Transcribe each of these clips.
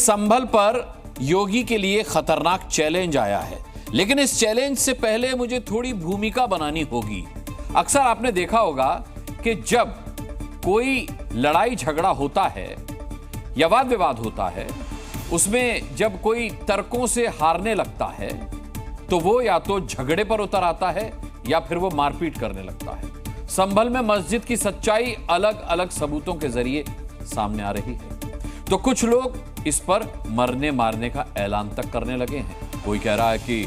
संभल पर योगी के लिए खतरनाक चैलेंज आया है, लेकिन इस चैलेंज से पहले मुझे थोड़ी भूमिका बनानी होगी। अक्सर आपने देखा होगा कि जब कोई लड़ाई झगड़ा होता है या वाद विवाद होता है, उसमें जब कोई तर्कों से हारने लगता है तो वो या तो झगड़े पर उतर आता है या फिर वो मारपीट करने लगता है। संभल में मस्जिद की सच्चाई अलग अलग सबूतों के जरिए सामने आ रही है, तो कुछ लोग इस पर मरने मारने का ऐलान तक करने लगे हैं। कोई कह रहा है कि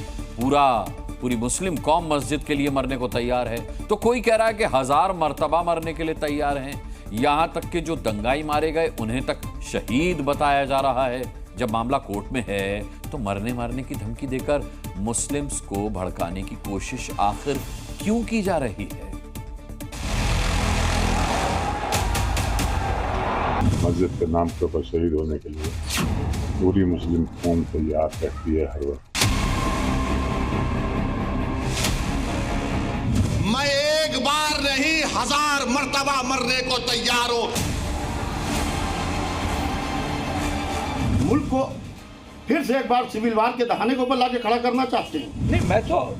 पूरी मुस्लिम कौम मस्जिद के लिए मरने को तैयार है, तो कोई कह रहा है कि 1000 मर्तबा मरने के लिए तैयार हैं। यहां तक कि जो दंगाई मारे गए उन्हें तक शहीद बताया जा रहा है। जब मामला कोर्ट में है तो मरने मारने की धमकी देकर मुस्लिम्स को भड़काने की कोशिश आखिर क्यों की जा रही है? मस्जिद के नाम के ऊपर शहीद होने के लिए पूरी मुस्लिम कौम तैयार रहती है हर वक्त। मैं एक बार नहीं 1000 मर्तबा मरने को तैयार हूं। मुल्क को फिर से एक बार सिविल वार के दहाने के ऊपर लाके खड़ा करना चाहते हैं। नहीं, मैं तो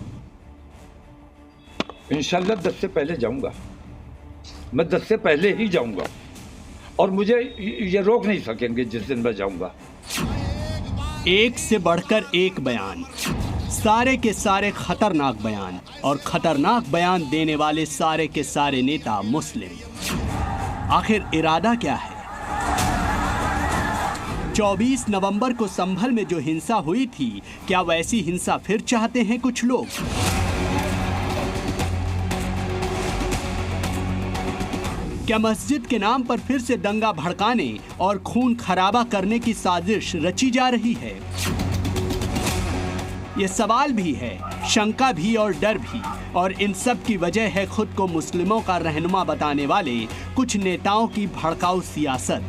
इंशाल्लाह 10 से पहले जाऊंगा। मैं 10 से पहले ही जाऊंगा और मुझे ये रोक नहीं सकेंगे जिस दिन मैं जाऊंगा। एक से बढ़कर एक बयान, सारे के सारे खतरनाक बयान, और खतरनाक बयान देने वाले सारे के सारे नेता मुस्लिम। आखिर इरादा क्या है? 24 नवंबर को संभल में जो हिंसा हुई थी, क्या वैसी हिंसा फिर चाहते हैं कुछ लोग? क्या मस्जिद के नाम पर फिर से दंगा भड़काने और खून खराबा करने की साजिश रची जा रही है? ये सवाल भी है, शंका भी और डर भी, और इन सब की वजह है खुद को मुस्लिमों का रहनुमा बताने वाले कुछ नेताओं की भड़काऊ सियासत।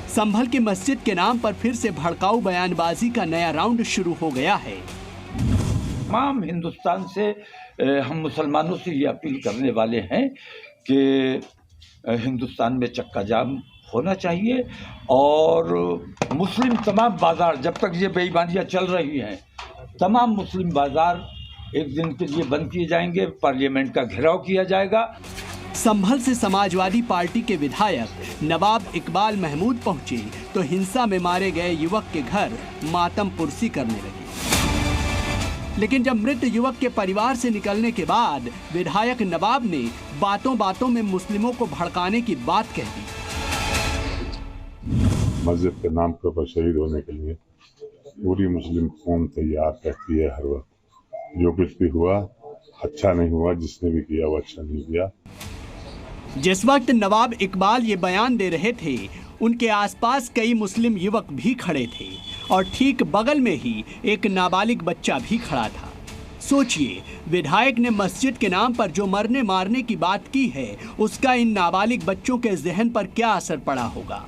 संभल की मस्जिद के नाम पर फिर से भड़काऊ बयानबाजी का नया राउंड शुरू हो गया है। तमाम हिंदुस्तान से हम मुसलमानों से ये अपील करने वाले हैं कि हिंदुस्तान में चक्का जाम होना चाहिए और मुस्लिम तमाम बाजार, जब तक ये बेईमानियां चल रही हैं, तमाम मुस्लिम बाजार एक दिन के लिए बंद किए जाएंगे, पार्लियामेंट का घेराव किया जाएगा। संभल से समाजवादी पार्टी के विधायक नवाब इकबाल महमूद पहुंचे तो हिंसा में मारे गए युवक के घर मातम पुरसी करने लगे। लेकिन जब मृत युवक के परिवार से निकलने के बाद विधायक नवाब ने बातों बातों में मुस्लिमों को भड़काने की बात कह दी। मस्जिद के नाम के ऊपर शहीद होने के लिए पूरी मुस्लिम कौम तैयार रहती है हर वक्त। जो कुछ भी हुआ अच्छा नहीं हुआ, जिसने भी किया वो अच्छा नहीं किया। जिस वक्त नवाब इकबाल ये बयान दे रहे थे, उनके आसपास कई मुस्लिम युवक भी खड़े थे और ठीक बगल में ही एक नाबालिग बच्चा भी खड़ा था। सोचिए, विधायक ने मस्जिद के नाम पर जो मरने मारने की बात की है, उसका इन नाबालिग बच्चों के जहन पर क्या असर पड़ा होगा?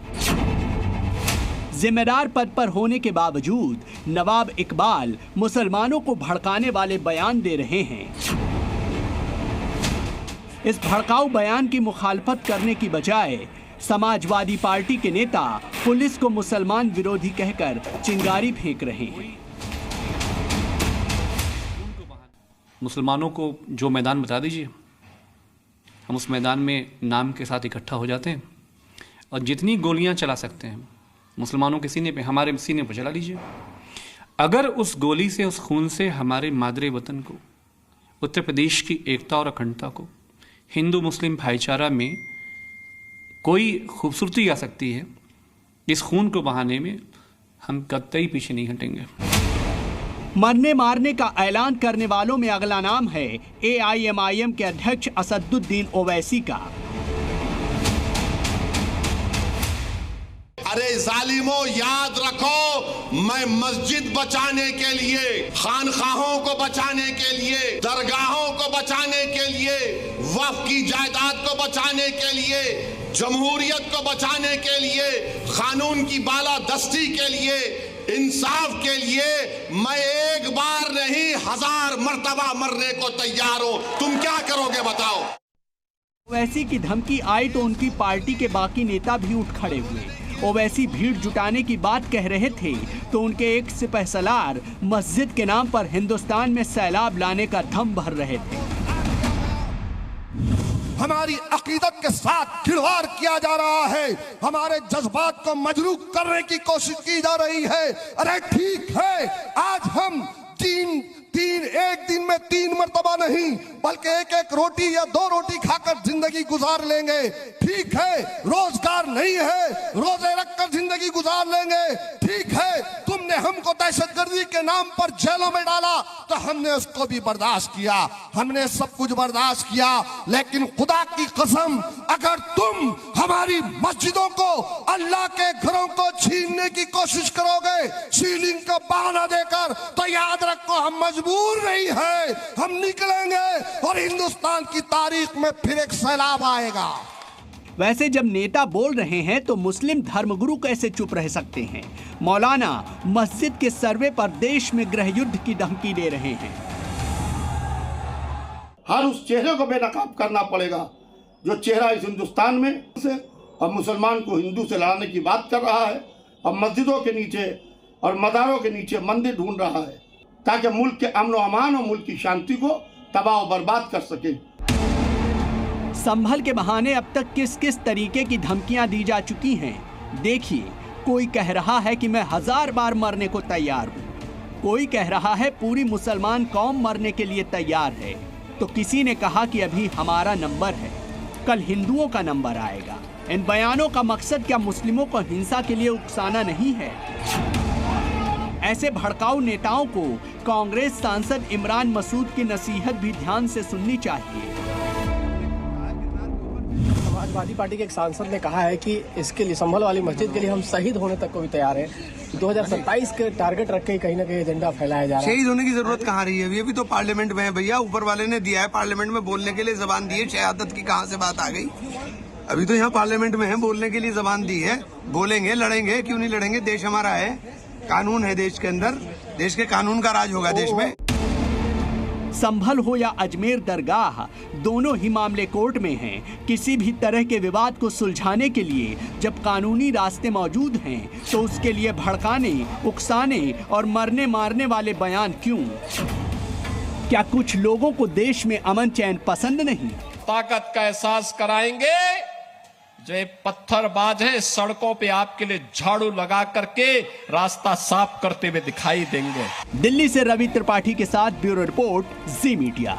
जिम्मेदार पद पर होने के बावजूद नवाब इकबाल मुसलमानों को भड़काने वाले बयान दे रहे हैं। इस भड़काऊ बयान की मुखालफत करने की बजाय समाजवादी पार्टी के नेता पुलिस को मुसलमान विरोधी कहकर चिंगारी फेंक रहे हैं। मुसलमानों को जो मैदान बता दीजिए, हम उस मैदान में नाम के साथ इकट्ठा हो जाते हैं और जितनी गोलियां चला सकते हैं मुसलमानों के सीने पे, हमारे सीने पर चला लीजिए। अगर उस गोली से, उस खून से हमारे मादरे वतन को, उत्तर प्रदेश की एकता और अखंडता को, हिंदू मुस्लिम भाईचारा में कोई खूबसूरती आ सकती है, इस खून को बहाने में हम कतई पीछे नहीं हटेंगे। मरने मारने का ऐलान करने वालों में अगला नाम है AIMIM के अध्यक्ष असदुद्दीन ओवैसी का। अरे जालिमों, याद रखो, मैं मस्जिद बचाने के लिए, खानखाहों को बचाने के लिए, दरगाहों को बचाने के लिए, वक्फ की जायदाद को बचाने के लिए, जमहूरियत को बचाने के लिए, कानून की बालादस्ती के लिए, इंसाफ के लिए मैं एक बार नहीं 1000 मर्तबा मरने को तैयार हूं। तुम क्या करोगे बताओ? वैसी की धमकी आई तो उनकी पार्टी के बाकी नेता भी उठ खड़े हुए ओवैसी भीड़ जुटाने की बात कह रहे थे तो उनके एक सिपहसालार मस्जिद के नाम पर हिंदुस्तान में सैलाब लाने का दम भर रहे थे। हमारी अकीदत के साथ खिलवाड़ किया जा रहा है, हमारे जज्बात को मजरूह करने की कोशिश की जा रही है। अरे ठीक है, आज हम एक दिन में 3 मरतबा नहीं बल्कि एक रोटी या 2 रोटी खाकर जिंदगी गुजार लेंगे। ठीक है, रोजगार नहीं है, रोजे रखकर जिंदगी गुजार लेंगे। ठीक है, तुमने हमको दहशतगर्दी के नाम पर जेलों में डाला तो हमने उसको भी बर्दाश्त किया, हमने सब कुछ बर्दाश्त किया। लेकिन खुदा की कसम, अगर तुम हमारी मस्जिदों को, अल्लाह के घरों को छीनने की कोशिश करोगे सीलिंग का बहाना देकर, तो याद रखो हम मजबूर नहीं है, हम निकलेंगे और हिंदुस्तान की तारीख में फिर एक सैलाब आएगा। वैसे जब नेता बोल रहे हैं तो मुस्लिम धर्मगुरु कैसे चुप रह सकते हैं? मौलाना मस्जिद के सर्वे पर देश में गृह युद्ध की धमकी दे रहे हैं। हर उस चेहरे को बेनकाब करना पड़ेगा जो चेहरा इस हिंदुस्तान में से और मुसलमान को हिंदू से लड़ाने की बात कर रहा है और मस्जिदों के नीचे और मज़ारों के नीचे मंदिर ढूंढ रहा है ताकि मुल्क के अमन और अमान और मुल्क की शांति को तबाह और बर्बाद कर सके। संभल के बहाने अब तक किस किस तरीके की धमकियां दी जा चुकी हैं देखिए। कोई कह रहा है कि मैं 1000 बार मरने को तैयार हूँ, कोई कह रहा है पूरी मुसलमान कौम मरने के लिए तैयार है, तो किसी ने कहा कि अभी हमारा नंबर है, कल हिंदुओं का नंबर आएगा। इन बयानों का मकसद क्या मुस्लिमों को हिंसा के लिए उकसाना नहीं है? ऐसे भड़काऊ नेताओं को कांग्रेस सांसद इमरान मसूद की नसीहत भी ध्यान से सुननी चाहिए। समाजवादी पार्टी के एक सांसद ने कहा है कि इसके लिए, संभल वाली मस्जिद के लिए हम शहीद होने तक को भी तैयार हैं। 2027 के टारगेट रख के कहीं ना कहीं एजेंडा फैलाया जा रहा है। शहीद होने की जरूरत कहाँ रही है? ये भी तो पार्लियामेंट में है भैया, ऊपर वाले ने दिया है, पार्लियामेंट में बोलने के लिए जबान दी है। शहादत की कहाँ से बात आ गई? अभी तो यहाँ पार्लियामेंट में है, बोलने के लिए जबान दी है। बोलेंगे, लड़ेंगे, क्यों नहीं लड़ेंगे? देश हमारा है, कानून है देश के अंदर, देश के कानून का राज होगा देश में। संभल हो या अजमेर दरगाह, दोनों ही मामले कोर्ट में हैं। किसी भी तरह के विवाद को सुलझाने के लिए जब कानूनी रास्ते मौजूद हैं तो उसके लिए भड़काने, उकसाने और मरने मारने वाले बयान क्यों? क्या कुछ लोगों को देश में अमन चैन पसंद नहीं? ताकत का एहसास कराएंगे जो पत्थरबाज है, सड़कों पे आपके लिए झाड़ू लगा करके रास्ता साफ करते हुए दिखाई देंगे। दिल्ली से रवि त्रिपाठी के साथ ब्यूरो रिपोर्ट, जी मीडिया।